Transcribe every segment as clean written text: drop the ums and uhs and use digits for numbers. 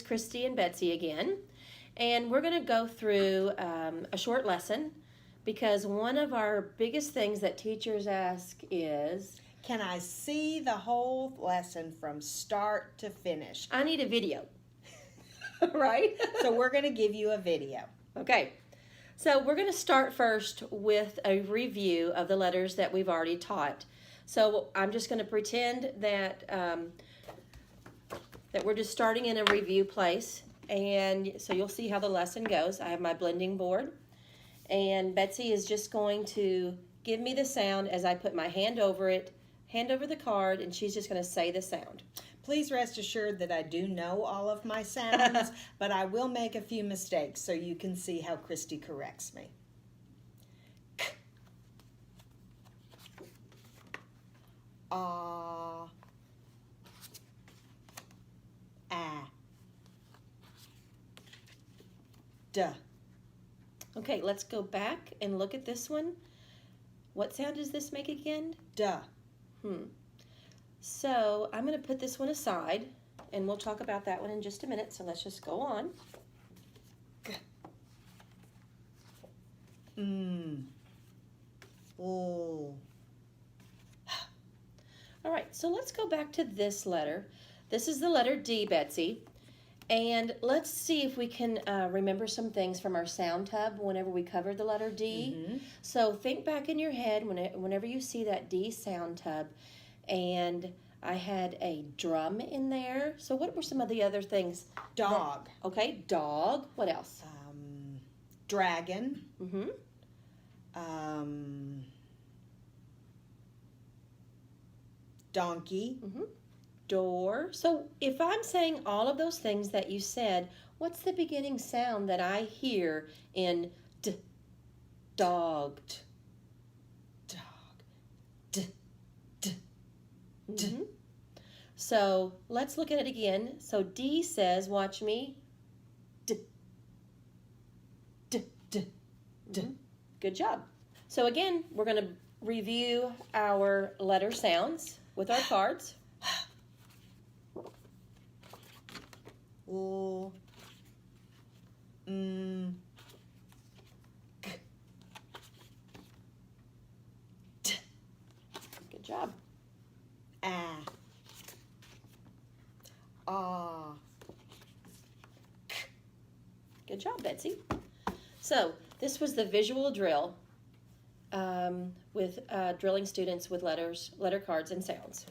Christy and Betsy again, and we're going to go through a short lesson because one of our biggest things that teachers ask is, can I see the whole lesson from start to finish? I need a video, right? So we're going to give you a video. Okay, so we're going to start first with a review of the letters that we've already taught. So I'm just going to pretend that that we're just starting in a review place, and so you'll see how the lesson goes. I have my blending board, and Betsy is just going to give me the sound as I put my hand over it, hand over the card, and she's just going to say the sound. Please rest assured that I do know all of my sounds, but I will make a few mistakes so you can see how Christy corrects me. Ah. Ah. Duh. Okay, let's go back and look at this one. What sound does this make again? Duh. So I'm going to put this one aside, and we'll talk about that one in just a minute. So let's just go on. Oh. All right, so let's go back to this letter. This is the letter D, Betsy. And let's see if we can remember some things from our sound tub whenever we covered the letter D. So think back in your head whenever you see that D sound tub. And I had a drum in there. So what were some of the other things? Dog. Okay, dog. What else? Dragon. Donkey. Door. So if I'm saying all of those things that you said, what's the beginning sound that I hear in d? Dog. Dog. D. D. D. So let's look at it again. So D says, watch me. D. D. D. D. Good job. So again, we're going to review our letter sounds with our cards. O. G. D. Good job. Ah. Ah. K. Good job, Betsy. So this was the visual drill with drilling students with letter cards and sounds.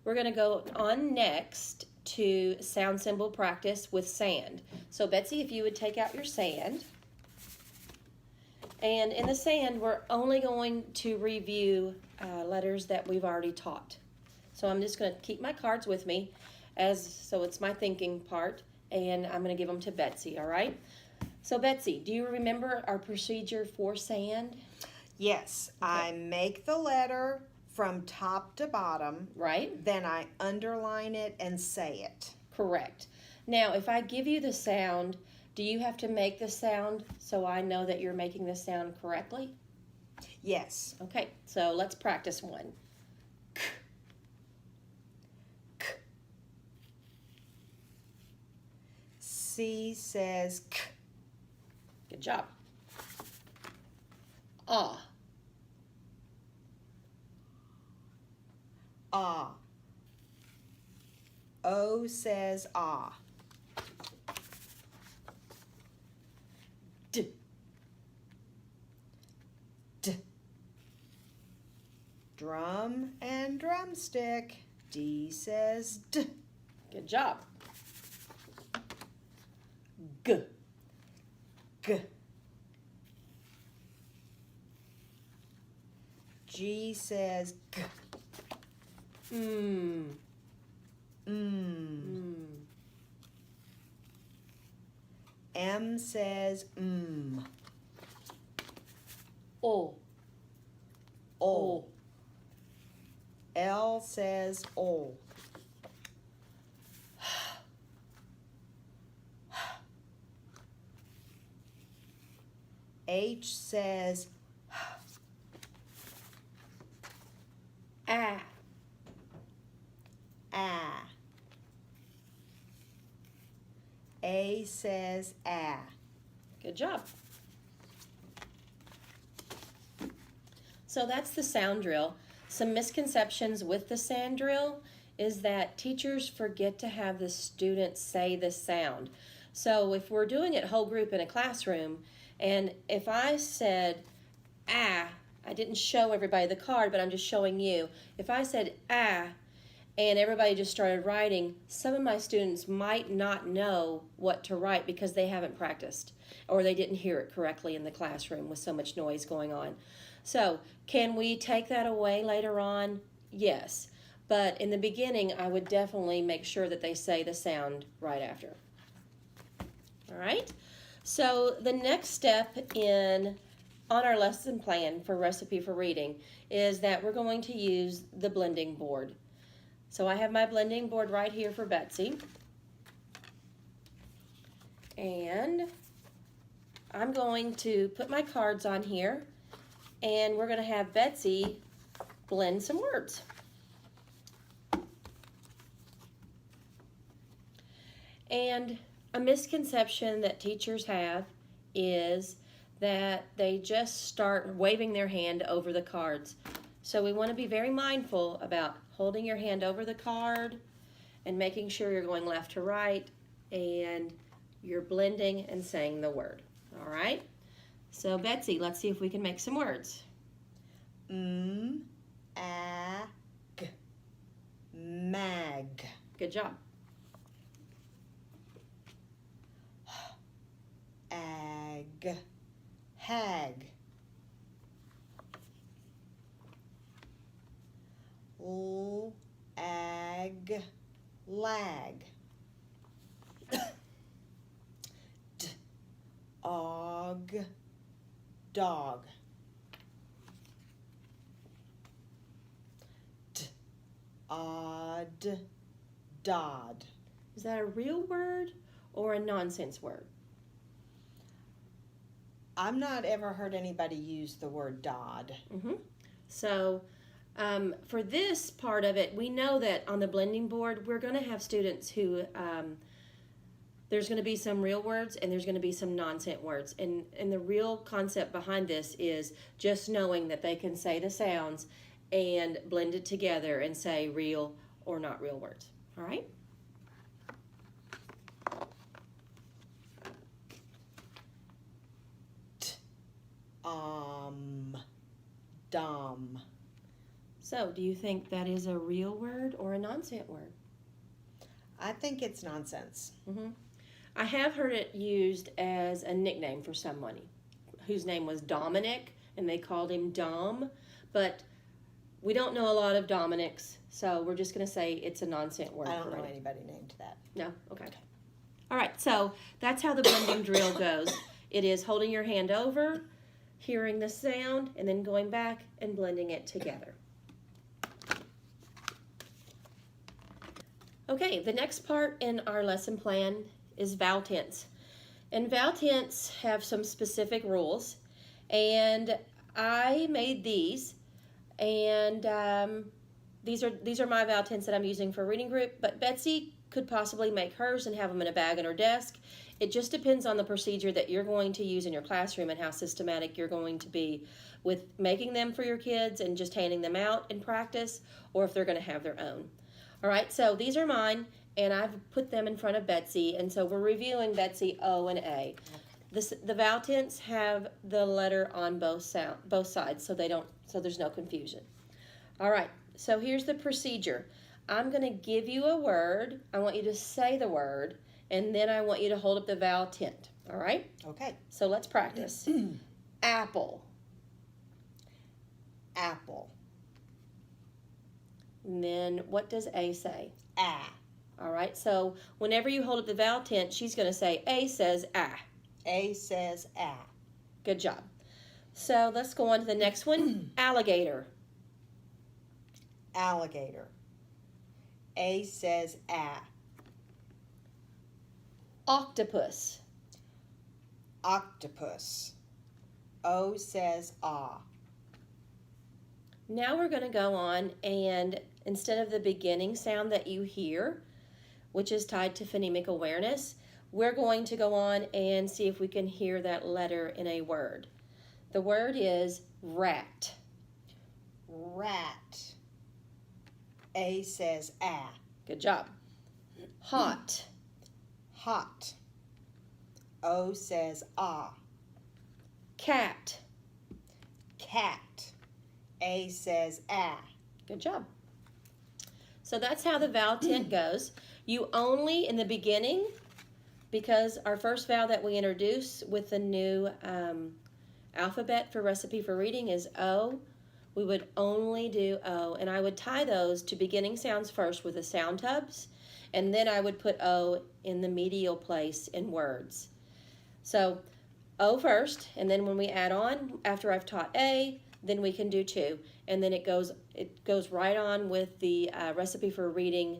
We're going to go on next to sound symbol practice with sand. So Betsy, if you would take out your sand. And in the sand, we're only going to review letters that we've already taught. So I'm just going to keep my cards with me, so it's my thinking part, and I'm going to give them to Betsy, all right? So Betsy, do you remember our procedure for sand? Yes, Okay. I make the letter from top to bottom. Right? Then I underline it and say it. Correct. Now, if I give you the sound, do you have to make the sound so I know that you're making the sound correctly? Yes. Okay, so let's practice one. K. K. C says K. Good job. Ah. Ah. O says ah. D. D. Drum and drumstick. D says D. Good job. G. G. G says G. Mm. M says O. O. L says O. H says Ah. ah. A says ah. Good job. So that's the sound drill. Some misconceptions with the sound drill is that teachers forget to have the students say the sound. So if we're doing it whole group in a classroom, and if I said ah, I didn't show everybody the card, but I'm just showing you. If I said ah, and everybody just started writing, some of my students might not know what to write because they haven't practiced or they didn't hear it correctly in the classroom with so much noise going on. So, can we take that away later on? Yes. But in the beginning, I would definitely make sure that they say the sound right after. All right? So, the next step on our lesson plan for Recipe for Reading is that we're going to use the blending board. So I have my blending board right here for Betsy. And I'm going to put my cards on here, and we're going to have Betsy blend some words. And a misconception that teachers have is that they just start waving their hand over the cards. So we want to be very mindful about holding your hand over the card and making sure you're going left to right and you're blending and saying the word. All right? So Betsy, let's see if we can make some words. Ag. Mag. Good job. Ag. Hag. Ag. Lag. Og. Dog. Odd. Dod. Is that a real word or a nonsense word? I've not ever heard anybody use the word Dodd. So for this part of it, we know that on the blending board, we're going to have students who, there's going to be some real words and there's going to be some nonsense words. And the real concept behind this is just knowing that they can say the sounds and blend it together and say real or not real words. All right? Dumb. So, do you think that is a real word or a nonsense word? I think it's nonsense. I have heard it used as a nickname for someone whose name was Dominic, and they called him Dom, but we don't know a lot of Dominics, so we're just going to say it's a nonsense word. I don't know anybody named that. No? Okay. All right, so that's how the blending drill goes. It is holding your hand over, hearing the sound, and then going back and blending it together. Okay, the next part in our lesson plan is vowel tense. And vowel tense have some specific rules, and I made these, and these are my vowel tense that I'm using for reading group, but Betsy could possibly make hers and have them in a bag on her desk. It just depends on the procedure that you're going to use in your classroom and how systematic you're going to be with making them for your kids and just handing them out in practice, or if they're going to have their own. All right, so these are mine, and I've put them in front of Betsy, and so we're reviewing Betsy O and A. The vowel tense have the letter on both sides, so there's no confusion. All right, so here's the procedure. I'm going to give you a word. I want you to say the word, and then I want you to hold up the vowel tent. All right? Okay. So let's practice. Apple. Apple. And then what does A say? Ah. All right, so whenever you hold up the vowel tent, she's going to say A says ah. A says ah. Good job. So let's go on to the next one. Alligator. Alligator. A says ah. Octopus. Octopus. O says ah. Now we're going to go on, and instead of the beginning sound that you hear, which is tied to phonemic awareness, we're going to go on and see if we can hear that letter in a word. The word is rat. Rat. A says ah. Good job. Hot. Hot. O says ah. Cat. Cat. A says ah. Good job. So that's how the vowel tent goes. You only, in the beginning, because our first vowel that we introduce with the new alphabet for recipe for reading is O, we would only do O. And I would tie those to beginning sounds first with the sound tubs, and then I would put O in the medial place in words. So O first, and then when we add on, after I've taught A, then we can do 2. And then it goes right on with the recipe for reading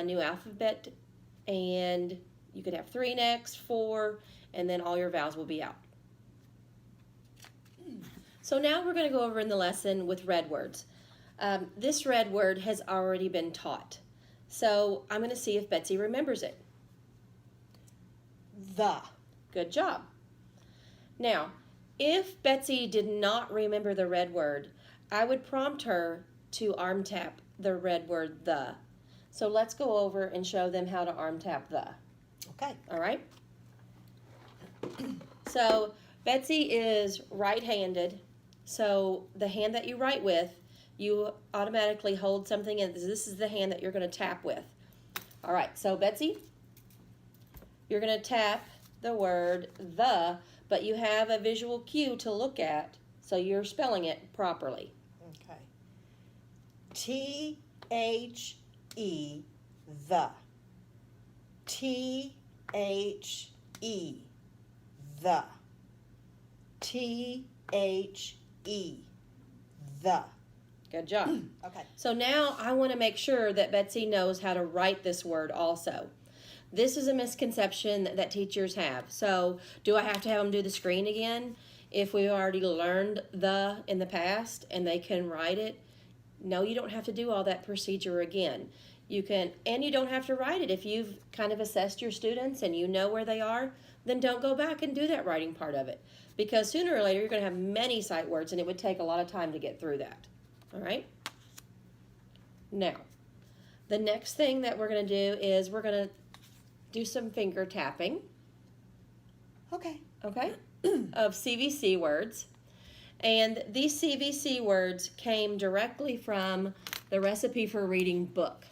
new alphabet, and you could have 3 next, 4, and then all your vowels will be out. So now we're going to go over in the lesson with red words. This red word has already been taught. So I'm going to see if Betsy remembers it. The. Good job. Now, if Betsy did not remember the red word, I would prompt her to arm tap the red word the. So let's go over and show them how to arm tap the. Okay. All right? So Betsy is right-handed. So the hand that you write with, you automatically hold something, and this is the hand that you're going to tap with. All right, so Betsy, you're going to tap the word the, but you have a visual cue to look at, so you're spelling it properly. Okay. T-H-E, the. T-H-E, the. T-H-E, the. Good job. Okay. So now I want to make sure that Betsy knows how to write this word also. This is a misconception that teachers have. So do I have to have them do the screen again if we've already learned the in the past and they can write it? No, you don't have to do all that procedure again. You can, and you don't have to write it. If you've kind of assessed your students and you know where they are, then don't go back and do that writing part of it. Because sooner or later you're going to have many sight words and it would take a lot of time to get through that. All right? Now, the next thing that we're going to do is we're going to do some finger tapping, Okay. okay, of CVC words. And these CVC words came directly from the Recipe for Reading book.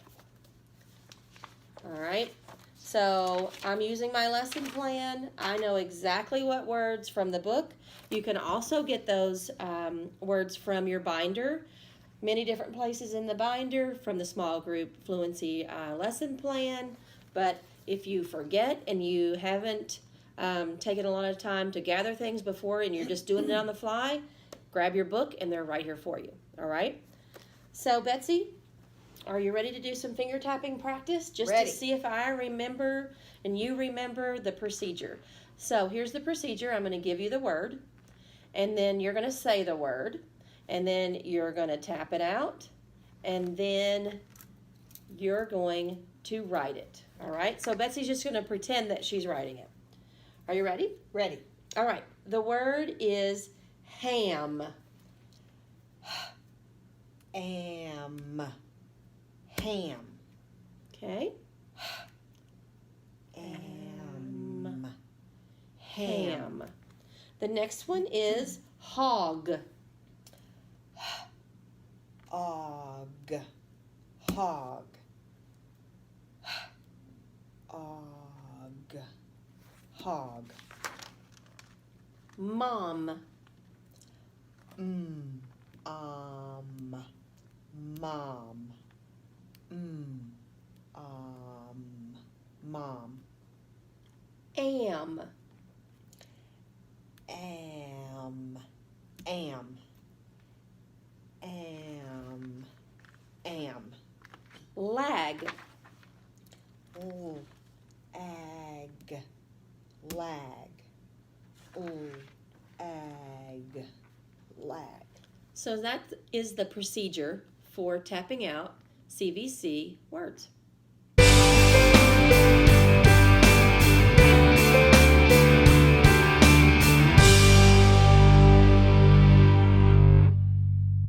All right, so I'm using my lesson plan. I know exactly what words from the book. You can also get those words from your binder. Many different places in the binder, from the small group fluency lesson plan. But if you forget and you haven't taken a lot of time to gather things before and you're just doing it on the fly, grab your book and they're right here for you. All right? So Betsy, are you ready to do some finger tapping practice? Just Ready. To see if I remember and you remember the procedure. So here's the procedure. I'm going to give you the word, and then you're going to say the word, and then you're going to tap it out, and then you're going to write it. All right? So Betsy's just going to pretend that she's writing it. Are you ready? Ready. All right. The word is ham. Am. Ham. Okay? Am. Ham. The next one is hog. Og. Hog. Og. Hog. Mom. Mom. Mom. Am. Am. Lag. Ooh. Ag. Lag. Ooh. Ag. Lag. So that is the procedure for tapping out CVC words.